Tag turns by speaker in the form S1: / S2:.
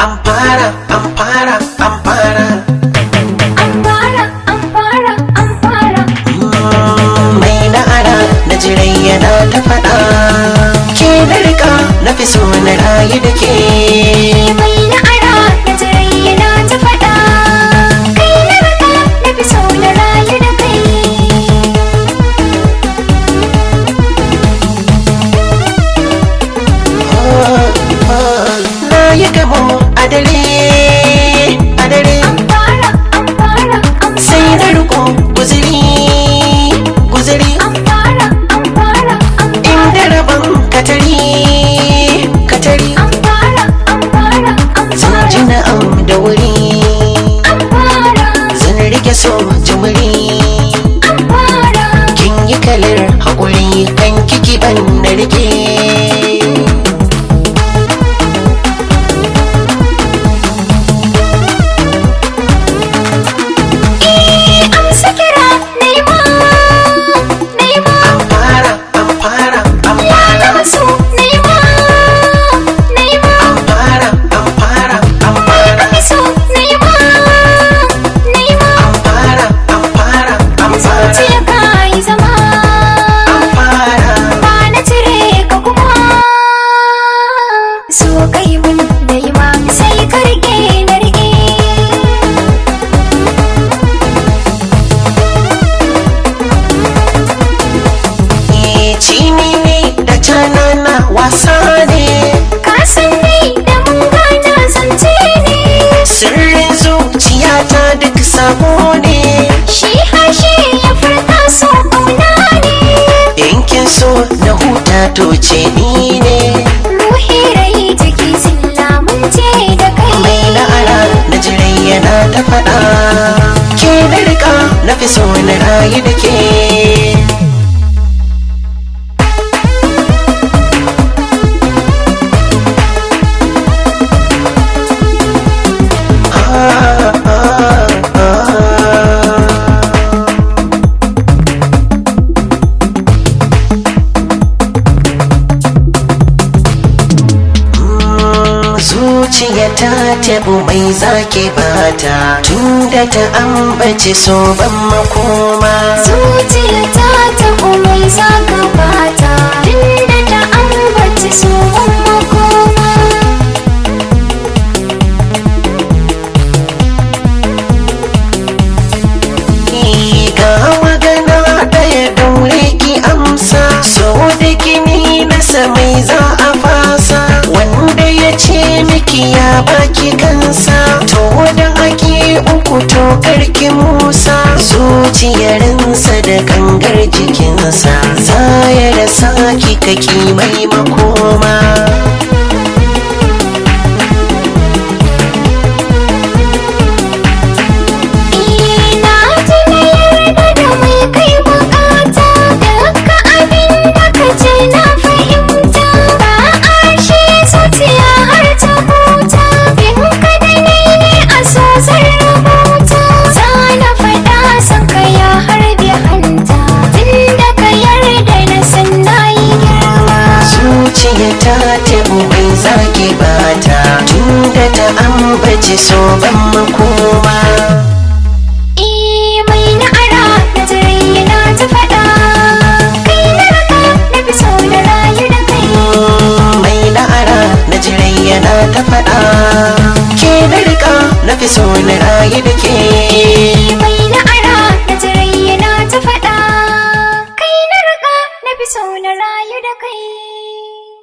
S1: Ampara, Ampara, Ampara.
S2: Ampara, Ampara, Ampara.
S1: Mai na'ara na jirai yana ta faɗa. Ke na rika na fi so na rayu da ke.
S2: Mai na'ara na jirai yana ta faɗa. Kai na rika na fi so na rayu da kai.
S1: Na yi gamo a dare, a dare.
S2: Ampara, Ampara, Ampara.
S1: Sai na riko guziri, guziri.
S2: Ampara, Ampara, Ampara.
S1: Inda rabon katari, katari.
S2: Ampara, Ampara,
S1: Zan
S2: Ampara.
S1: ji na'am da wuri,
S2: Ampara,
S1: zan rike so jimiri.
S2: Ampara.
S1: Kin yi kalar haƙuri kan kiki ban na rike.
S2: Amsa kira nema, nema.
S1: Ampara, Ampara, Ampara.
S2: So nema, nema.
S1: Ampara, Ampara, Ampara.
S2: So nema, nema.
S1: Ampara, Ampara, Ampara.
S2: Zuciya ka yi zama,
S1: Ampara.
S2: ba na cire ka kuma. So kai mun nema, sai ka rike na rike.
S1: Cini ne da canana wasa ne.
S2: Ka san ni da mun gana zance ne.
S1: Sirrin zuciyata duk sabo ne.
S2: Shi harshe ya furta so ƙauna ne.
S1: In kin so na huta to ce ni ne.
S2: Ruhi rai jiki sun lamunce da kai.
S1: Mai na'ara na jirai yana ta faɗa. Ke na rika na fi so na rayu da ke. Zuciya ta tabu mai zake bata tunda ta ambaci so ban makoma.
S2: Zuciya ta taɓo mai zaka bata. Tunda ta ambaci so makoma.
S1: Ga magana ɗaya daure ki amsa. So da gini nasa mai za a fasa. Wanda ya ce miki ya baki kansa, to da ake uku to karki musa. Zuciyarinsa da gangar jikinsa za ya rasa ki kaki mai makoma.
S2: Ina ji na yarda da mai kai bukata. Dukka abin da ka ce na fahimta. Ba a shi zuciya har ta huta. Bin ka da ni ne a so zan rubuta. Za na faɗa san ka ya harbe hanta. Tunda ka yarda na san na yi girma.
S1: Zuciya ta tabu mai zaki bata tunda ta ambaci so ban makoma.
S2: Mai na'ara na jirai yana ta faɗa. Kai na raka na fi so na rayu da kai.
S1: Mai na'ara na jirai yana ta faɗa. Ke na rika na fi so na rayu da ke.